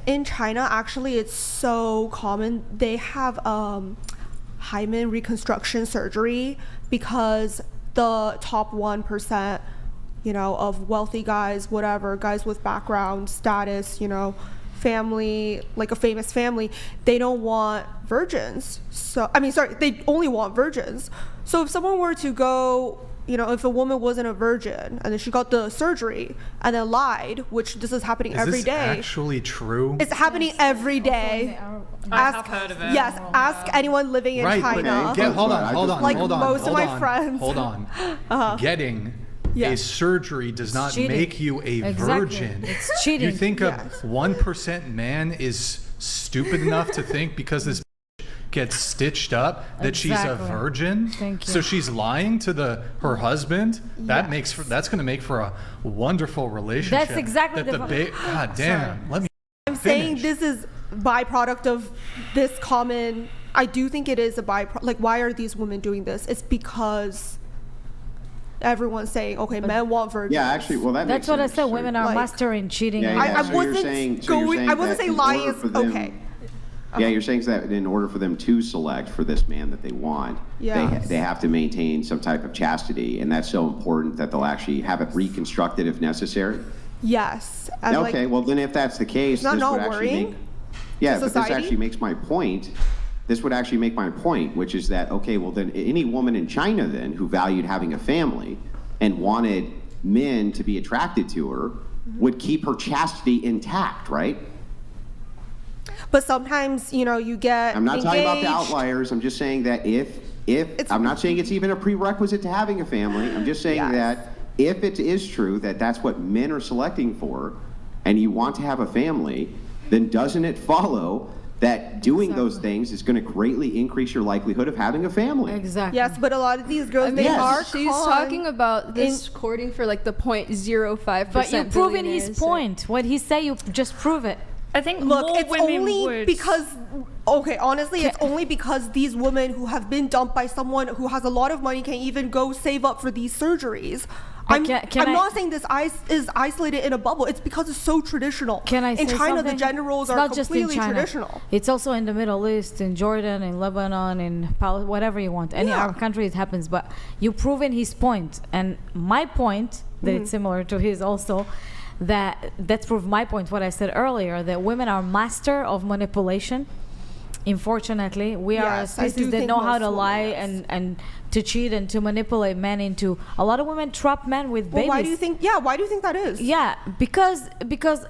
in China, actually, it's so common. They have hymen reconstruction surgery because the top 1%, of wealthy guys, whatever, guys with background, status, family, like a famous family, they don't want virgins. They only want virgins. So if someone were to go, if a woman wasn't a virgin and then she got the surgery and then lied, which this is happening every day. Is this actually true? It's happening every day. I have heard of it. Yes, ask anyone living in China. Hold on. Like most of my friends. Hold on. Getting a surgery does not make you a virgin. It's cheating. You think a 1% man is stupid enough to think because this gets stitched up that she's a virgin? Thank you. So she's lying to her husband? That's going to make for a wonderful relationship. That's exactly God damn. Let me I'm saying this is byproduct of this common. I do think it is a byproduct. Like, why are these women doing this? It's because everyone's saying, okay, men want virgins. Yeah, actually, well, that's what I said. Women are mastering cheating. I wasn't saying lying is okay. Yeah, you're saying that in order for them to select for this man that they want, they have to maintain some type of chastity, and that's so important that they'll actually have it reconstructed if necessary? Yes. Okay, well then if that's the case, this would actually this actually makes my point. This would actually make my point, which is that, okay, well then any woman in China then who valued having a family and wanted men to be attracted to her would keep her chastity intact, right? But sometimes, you get I'm not engaged. talking about the outliers. I'm just saying that if I'm not saying it's even a prerequisite to having a family. I'm just saying that if it is true that that's what men are selecting for and you want to have a family, then doesn't it follow that doing those things is going to greatly increase your likelihood of having a family? Exactly. Yes, but a lot of these girls, they are She's talking about this courting for like the 0.05%. But you're proving his point. What he say, you just prove it. I think it's only because, honestly, it's only because these women who have been dumped by someone who has a lot of money can even go save up for these surgeries. I'm not saying this is isolated in a bubble. It's because it's so traditional. Can I say in China, something? The gender roles it's are not completely just in China. Traditional. It's also in the Middle East, in Jordan, in Lebanon, in whatever you want. Any Arab country it happens. But you've proven his point, and my point that it's similar to his also. That's proved my point, what I said earlier, that women are master of manipulation. Unfortunately, we are a species that know how to lie and to cheat and to manipulate men into. A lot of women trap men with babies. Why do you think? Yeah, why do you think that is? Yeah, because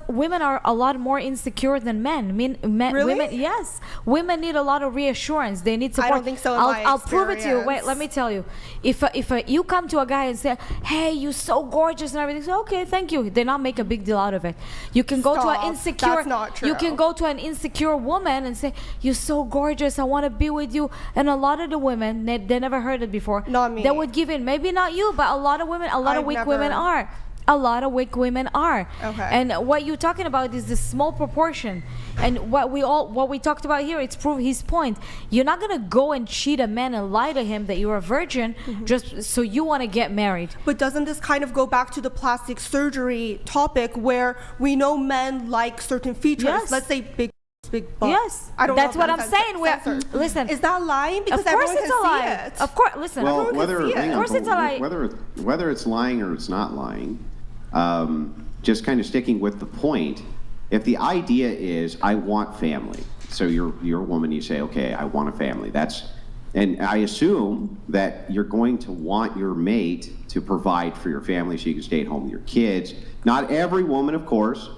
women are a lot more insecure than men. Really? Women, yes, women need a lot of reassurance. They need support. I don't think so. I'll prove it to you. Wait, let me tell you. If you come to a guy and say, "Hey, you're so gorgeous" and everything, so okay, thank you. They not make a big deal out of it. You can go to an insecure. That's not true. You can go to an insecure woman and say, "You're so gorgeous. I want to be with you." And a lot of the women, they never heard it before. Not me. They would give in. Maybe not you, but a lot of women, weak women are. A lot of weak women are. Okay. And what you're talking about is this small proportion. And what we talked about here, it's prove his point. You're not gonna go and cheat a man and lie to him that you're a virgin just so you want to get married. But doesn't this kind of go back to the plastic surgery topic where we know men like certain features? Yes. Let's say big butt. Yes, I don't that's know what if I'm saying. Listen, is that lying? Because of course everyone it's can a lie. see it. Of course, listen. Well, Of course it's a lie. Whether it's lying or it's not lying, just kind of sticking with the point. If the idea is I want family, so you're a woman, you say, okay, I want a family. And I assume that you're going to want your mate to provide for your family so you can stay at home with your kids. Not every woman, of course.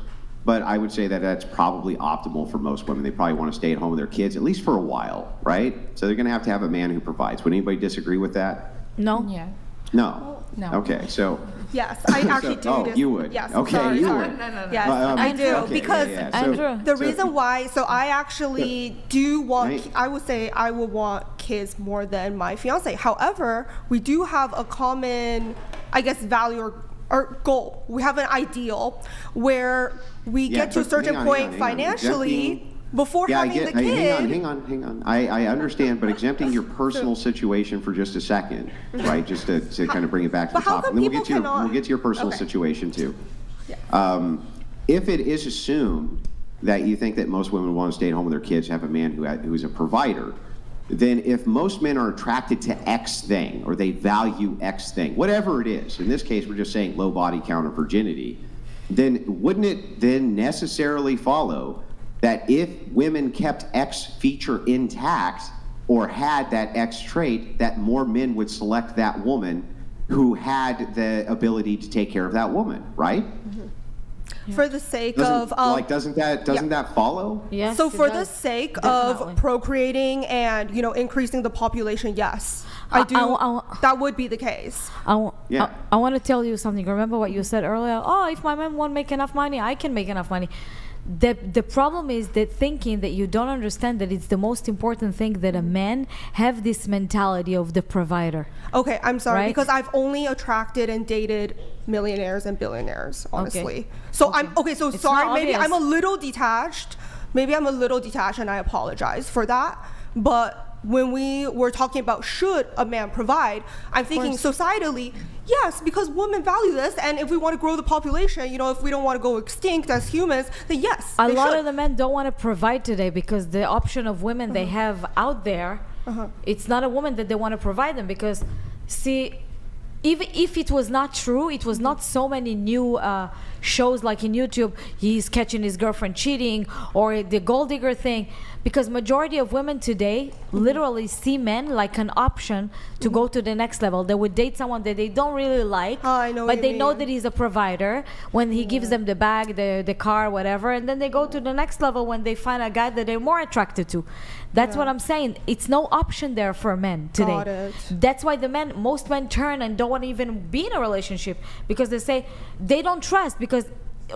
But I would say that that's probably optimal for most women. They probably want to stay at home with their kids, at least for a while, right? So they're going to have a man who provides. Would anybody disagree with that? No. Yeah. No. No. Okay, so. Yes, I actually do. Oh, you would? Yes. Okay, sorry. you would. No. Yes, I do. Okay, because Andrew. the reason why, so I actually do want, I would say I would want kids more than my fiance. However, we do have a common, I guess, value or goal. We have an ideal where we get to a certain point financially before having the kid. Hang on. I understand, but exempting your personal situation for just a second, right? Just to kind of bring it back to the topic. And then we'll get to your personal situation too. Yeah. If it is assumed that you think that most women want to stay at home with their kids, have a man who's a provider, then if most men are attracted to X thing, or they value X thing, whatever it is, in this case we're just saying low body count or virginity, then wouldn't it then necessarily follow that if women kept X feature intact or had that X trait, that more men would select that woman who had the ability to take care of that woman, right? For the sake Doesn't of that follow? Yes. so it for does. the sake Definitely. of procreating and increasing the population, yes, I do. That would be the case. I Yeah. want to tell you something. Remember what you said earlier? Oh, if my man won't make enough money, I can make enough money. The problem is that thinking that you don't understand that it's the most important thing that a man have this mentality of the provider. Okay, I'm sorry, Right? because I've only attracted and dated millionaires and billionaires, honestly. So so It's sorry, not maybe obvious. I'm a little detached. And I apologize for that. But when we were talking about should a man provide, I'm thinking societally, yes, because women value this, and if we want to grow the population, if we don't want to go extinct as humans, then yes, A they lot should. of the men don't want to provide today because the option of women they have out there, it's not a woman that they want to provide them because, see, even if it was not true, it was not so many new shows like in YouTube, he's catching his girlfriend cheating or the gold digger thing, because majority of women today literally see men like an option to go to the next level. They would date someone that they don't really like, I know what but you they know mean. that he's a provider when he gives them the bag, the car, whatever, and then they go to the next level when they find a guy that they're more attracted to. That's what I'm saying. It's no option there for men today. Got it. That's why most men turn and don't want to even be in a relationship because they say they don't trust, because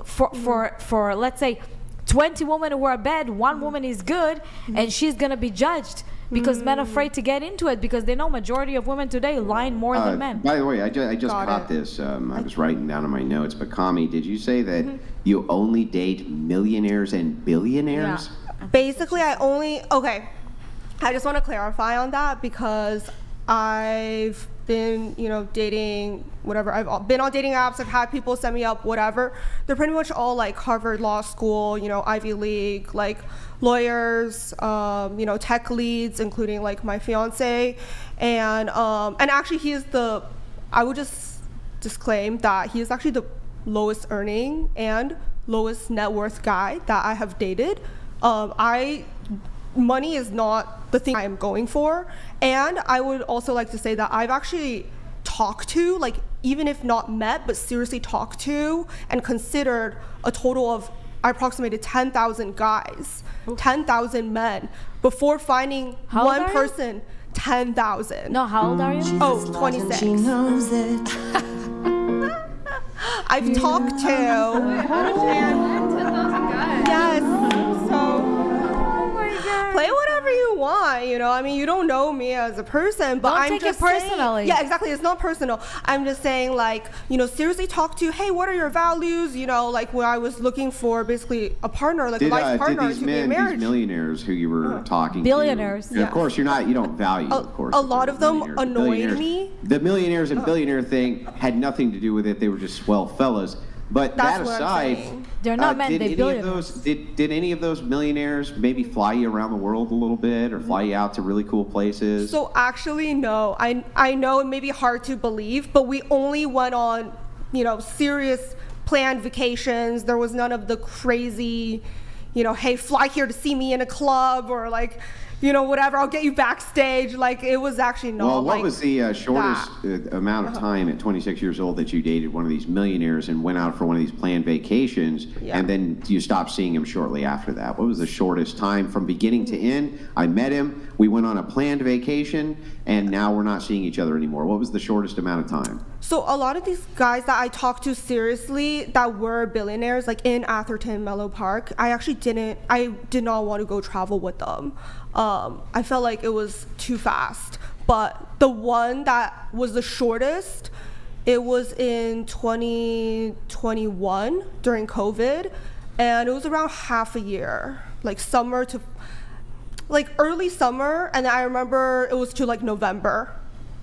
for let's say 20 women who are bad, one woman is good and she's gonna be judged because men are afraid to get into it because they know majority of women today lie more than men. By the way, I just Got caught it. this. I was writing down in my notes, but Kami, did you say that you only date millionaires and billionaires? Basically, I just want to clarify on that because I've been, dating whatever. I've been on dating apps. I've had people send me up, whatever. They're pretty much all like Harvard Law School, Ivy League, like lawyers, tech leads, including like my fiance, and actually I would just disclaim that he is actually the lowest earning and lowest net worth guy that I have dated. Money is not the thing I am going for, and I would also like to say that I've actually talked to, like, even if not met, but seriously talked to and considered a total of, I approximated 10,000 guys, 10,000 men before finding How old one are you? person. 10,000. No, how old are you? Oh, 26. I've talked to. Yes. So play whatever you want, you don't know me as a person, but Don't I'm take it just saying- personally. Yeah, exactly. It's not personal. I'm just saying, like, seriously talk to, hey, what are your values? Like when I was looking for basically a partner, like a life partner to be in marriage. These millionaires who you were talking Billionaires. to, and of course you don't value, of course. A if lot they're of them millionaires. annoyed Billionaires- me. The millionaires and billionaire thing had nothing to do with it. They were just swell fellas. But That's that what I'm aside, saying. They're not men, did they're any billionaires. of those did any of those millionaires maybe fly you around the world a little bit, or fly you out to really cool places? So actually, no. I know it may be hard to believe, but we only went on, serious planned vacations. There was none of the crazy, hey, fly here to see me in a club, or like, whatever, I'll get you backstage. Like, it was actually not Well, what like was the shortest amount of time at 26 years old that you dated one of these millionaires and went out for one of these planned vacations, and then you stopped seeing him shortly after that? What was the shortest time from beginning to end? I met him, we went on a planned vacation, and now we're not seeing each other anymore. What was the shortest amount of time? So a lot of these guys that I talked to seriously that were billionaires, like in Atherton, Mellow Park, I did not want to go travel with them. I felt like it was too fast. But the one that was the shortest, it was in 2021 during COVID, and it was around half a year, like early summer, and I remember it was to like November.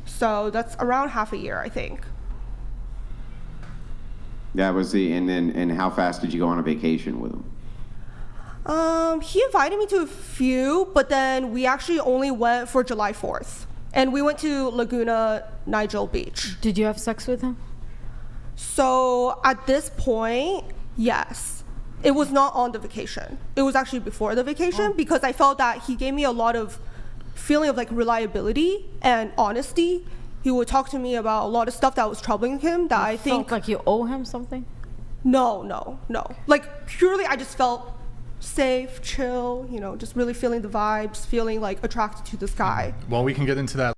So that's around half a year, I think. That was and how fast did you go on a vacation with him? He invited me to a few, but then we actually only went for July 4th. And we went to Laguna Nigel Beach. Did you have sex with him? So at this point, yes. It was not on the vacation. It was actually before the vacation because I felt that he gave me a lot of feeling of like reliability and honesty. He would talk to me about a lot of stuff that was troubling him that I think... Felt like you owe him something? No. Like purely I just felt safe, chill, just really feeling the vibes, feeling like attracted to this guy. Well, we can get into that